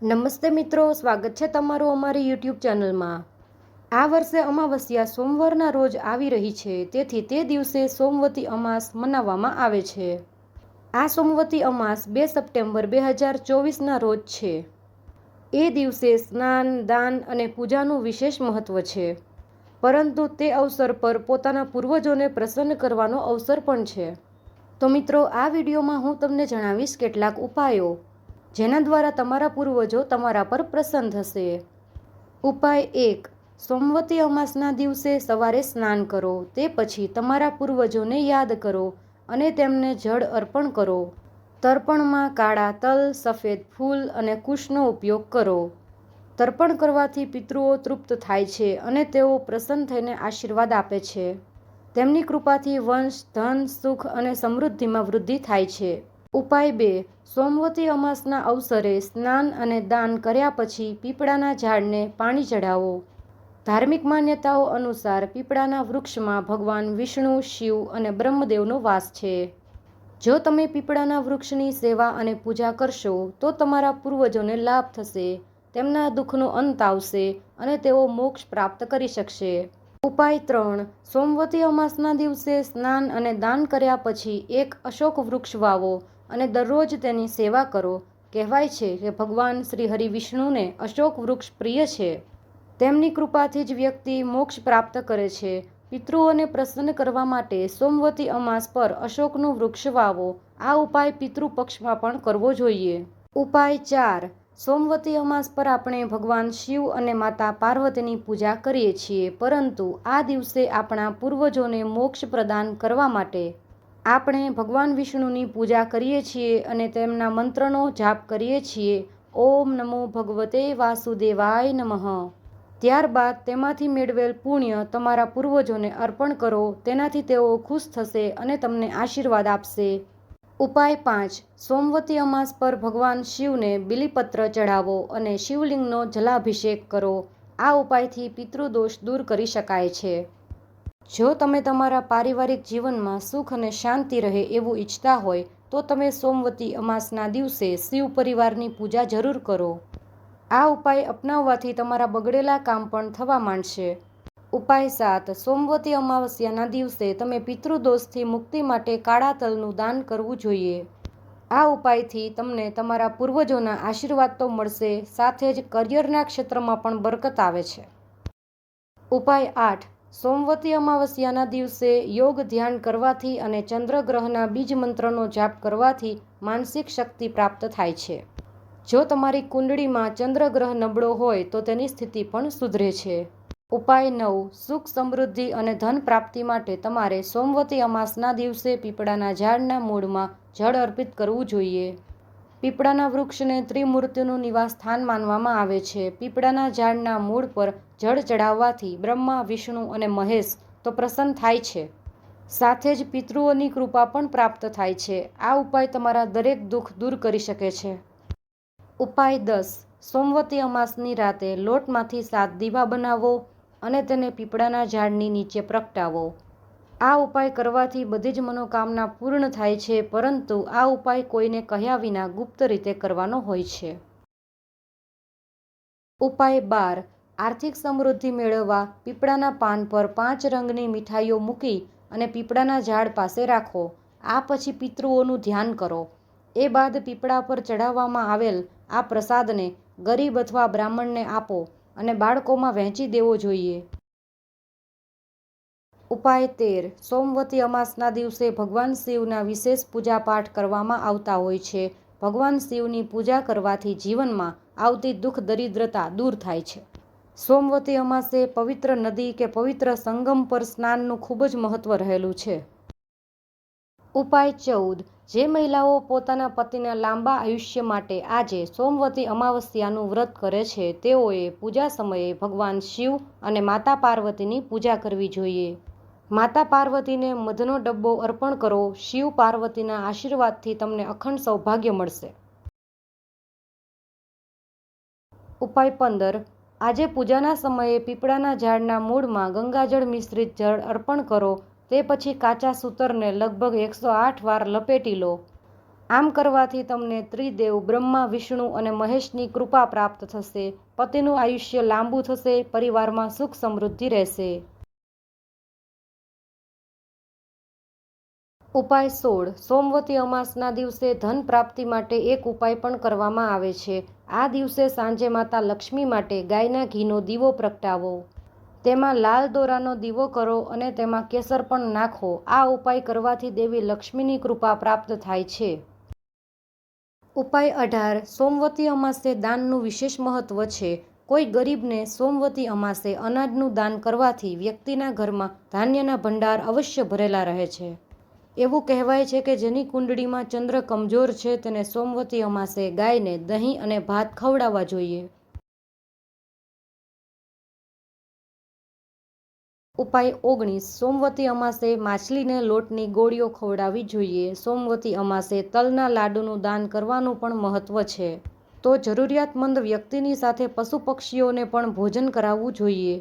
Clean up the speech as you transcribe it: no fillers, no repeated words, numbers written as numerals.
નમસ્તે મિત્રો, સ્વાગત છે તમારું અમારી યુટ્યુબ ચેનલમાં। આ વર્ષે અમાવસ્યા સોમવારના રોજ આવી રહી છે, તેથી તે દિવસે સોમવતી અમાસ મનાવવામાં આવે છે। આ સોમવતી અમાસ 2 સપ્ટેમ્બર 2024ના રોજ છે। એ દિવસે સ્નાન, દાન અને પૂજાનું વિશેષ મહત્વ છે, પરંતુ તે અવસર પર પોતાના પૂર્વજોને પ્રસન્ન કરવાનો અવસર પણ છે। તો મિત્રો, આ વિડીયોમાં હું તમને જણાવીશ કેટલાક ઉપાયો જેના દ્વારા તમારા પૂર્વજો તમારા પર પ્રસન્ન થશે। ઉપાય 1, સોમવતી અમાસના દિવસે સવારે સ્નાન કરો, તે પછી તમારા પૂર્વજોને યાદ કરો અને તેમને જળ અર્પણ કરો। તર્પણમાં કાળા તલ, સફેદ ફૂલ અને કુશનો ઉપયોગ કરો। તર્પણ કરવાથી પિતૃઓ તૃપ્ત થાય છે અને તેઓ પ્રસન્ન થઈને આશીર્વાદ આપે છે। તેમની કૃપાથી વંશ, ધન, સુખ અને સમૃદ્ધિમાં વૃદ્ધિ થાય છે। ઉપાય 2, સોમવતી અમાસના અવસરે સ્નાન અને દાન કર્યા પછી પીપળાના ઝાડને પાણી ચઢાવો। ધાર્મિક માન્યતાઓ અનુસાર પીપળાના વૃક્ષમાં ભગવાન વિષ્ણુ, શિવ અને બ્રહ્મદેવનો વાસ છે। જો તમે પીપળાના વૃક્ષની સેવા અને પૂજા કરશો તો તમારા પૂર્વજોને લાભ થશે, તેમના દુઃખનો અંત આવશે અને તેઓ મોક્ષ પ્રાપ્ત કરી શકશે। ઉપાય 3, સોમવતી અમાસના દિવસે સ્નાન અને દાન કર્યા પછી એક અશોક વૃક્ષ વાવો અને દરરોજ તેની સેવા કરો। કહેવાય છે કે ભગવાન શ્રી હરિ વિષ્ણુને અશોક વૃક્ષ પ્રિય છે। તેમની કૃપાથી જ વ્યક્તિ મોક્ષ પ્રાપ્ત કરે છે। પિતૃઓને પ્રસન્ન કરવા માટે સોમવતી અમાસ પર અશોકનું વૃક્ષ વાવો। આ ઉપાય પિતૃ પક્ષમાં પણ કરવો જોઈએ। ઉપાય 4, સોમવતી અમાસ પર આપણે ભગવાન શિવ અને માતા પાર્વતીની પૂજા કરીએ છીએ, પરંતુ આ દિવસે આપણા પૂર્વજોને મોક્ષ પ્રદાન કરવા માટે આપણે ભગવાન વિષ્ણુની પૂજા કરીએ છીએ અને તેમના મંત્રનો જાપ કરીએ છીએ। ઓમ નમો ભગવતે વાસુદેવાય નમઃ। ત્યારબાદ તેમાંથી મેળવેલ પુણ્ય તમારા પૂર્વજોને અર્પણ કરો, તેનાથી તેઓ ખુશ થશે અને તમને આશીર્વાદ આપશે। ઉપાય 5, સોમવતી અમાસ પર ભગવાન શિવને બિલીપત્ર ચઢાવો અને શિવલિંગનો જલાભિષેક કરો। આ ઉપાયથી પિતૃદોષ દૂર કરી શકાય છે। જો તમે તમારા પારિવારિક જીવનમાં સુખ અને શાંતિ રહે એવું ઈચ્છતા હોય તો તમે સોમવતી અમાસના દિવસે શિવ પરિવારની પૂજા જરૂર કરો। આ ઉપાય અપનાવવાથી તમારા બગડેલા કામ પણ થવા માંડશે। ઉપાય 7, સોમવતી અમાવસ્યાના દિવસે તમે પિતૃદોષથી મુક્તિ માટે કાળા તલનું દાન કરવું જોઈએ। આ ઉપાયથી તમને તમારા પૂર્વજોના આશીર્વાદ તો મળશે, સાથે જ કરિયરના ક્ષેત્રમાં પણ બરકત આવે છે। ઉપાય 8, સોમવતી અમાવસ્યાના દિવસે યોગ ધ્યાન કરવાથી અને ચંદ્રગ્રહના બીજ મંત્રનો જાપ કરવાથી માનસિક શક્તિ પ્રાપ્ત થાય છે। જો તમારી કુંડળીમાં ચંદ્રગ્રહ નબળો હોય તો તેની સ્થિતિ પણ સુધરે છે। ઉપાય 9, સુખ, સમૃદ્ધિ અને ધન પ્રાપ્તિ માટે તમારે સોમવતી અમાસના દિવસે પીપળાના ઝાડના મૂળમાં જળ અર્પિત કરવું જોઈએ। પીપળાના વૃક્ષને ત્રિમૂર્તિનું નિવાસ સ્થાન માનવામાં આવે છે। પીપળાના ઝાડના મૂળ પર જળ ચઢાવવાથી બ્રહ્મા, વિષ્ણુ અને મહેશ તો પ્રસન્ન થાય છે, સાથે જ પિતૃઓની કૃપા પણ પ્રાપ્ત થાય છે। આ ઉપાય તમારા દરેક દુઃખ દૂર કરી શકે છે। ઉપાય 10, સોમવતી અમાસની રાતે લોટમાંથી 7 દીવા બનાવો અને તેને પીપળાના ઝાડની નીચે પ્રગટાવો। આ ઉપાય કરવાથી બધી જ મનોકામના પૂર્ણ થાય છે, પરંતુ આ ઉપાય કોઈને કહ્યા વિના ગુપ્ત રીતે કરવાનો હોય છે। ઉપાય 12, આર્થિક સમૃદ્ધિ મેળવવા પીપળાના પાન પર 5 રંગની મીઠાઈઓ મૂકી અને પીપળાના ઝાડ પાસે રાખો। આ પછી પિતૃઓનું ધ્યાન કરો। એ બાદ પીપળા પર ચઢાવવામાં આવેલ આ પ્રસાદને ગરીબ અથવા બ્રાહ્મણને આપો અને બાળકોમાં વહેંચી દેવો જોઈએ। ઉપાય 13, સોમવતી અમાસના દિવસે ભગવાન શિવના વિશેષ પૂજાપાઠ કરવામાં આવતા હોય છે। ભગવાન શિવની પૂજા કરવાથી જીવનમાં આવતી દુઃખ દરિદ્રતા દૂર થાય છે। સોમવતી અમાસે પવિત્ર નદી કે પવિત્ર સંગમ પર સ્નાનનું ખૂબ જ મહત્વ રહેલું છે। ઉપાય 14, જે મહિલાઓ પોતાના પતિના લાંબા આયુષ્ય માટે આજે સોમવતી અમાવસ્યાનું વ્રત કરે છે તેઓએ પૂજા સમયે ભગવાન શિવ અને માતા પાર્વતીની પૂજા કરવી જોઈએ। માતા પાર્વતીને મધનો ડબ્બો અર્પણ કરો। શિવ પાર્વતીના આશીર્વાદથી તમને અખંડ સૌભાગ્ય મળશે। ઉપાય 15, આજે પૂજાના સમયે પીપળાના ઝાડના મૂળમાં ગંગાજળ મિશ્રિત જળ અર્પણ કરો, તે પછી કાચા સૂતરને લગભગ 108 વાર લપેટી લો। આમ કરવાથી તમને ત્રિદેવ બ્રહ્મા, વિષ્ણુ અને મહેશની કૃપા પ્રાપ્ત થશે. પતિનું આયુષ્ય લાંબુ થશે. પરિવારમાં સુખ સમૃદ્ધિ રહેશે. ઉપાય 16. સોમવતી અમાસના દિવસે ધન પ્રાપ્તિ માટે એક ઉપાય પણ કરવામાં આવે છે. આ દિવસે સાંજે માતા લક્ષ્મી માટે ગાયના ઘીનો દીવો પ્રગટાવો. તેમાં લાલ દોરાનો દીવો કરો અને તેમાં કેસર પણ નાખો. આ ઉપાય કરવાથી દેવી લક્ષ્મીની કૃપા પ્રાપ્ત થાય છે. ઉપાય 18. સોમવતી અમાસે દાનનું વિશેષ મહત્વ છે. કોઈ ગરીબને સોમવતી અમાસે અનાજનું દાન કરવાથી વ્યક્તિના ઘરમાં ધાન્યના ભંડાર અવશ્ય ભરેલા રહે છે. એવું કહેવાય છે કે જેની કુંડળીમાં ચંદ્ર કમજોર છે તેને સોમવતી અમાસે ગાયને દહીં અને ભાત ખવડાવવા જોઈએ. ઉપાય 19. સોમવતી અમાસે માછલીને લોટની ગોળીઓ ખવડાવવી જોઈએ. સોમવતી અમાસે તલના લાડુનું દાન કરવાનું પણ મહત્વ છે. તો જરૂરિયાતમંદ વ્યક્તિની સાથે પશુ પક્ષીઓને પણ ભોજન કરાવવું જોઈએ.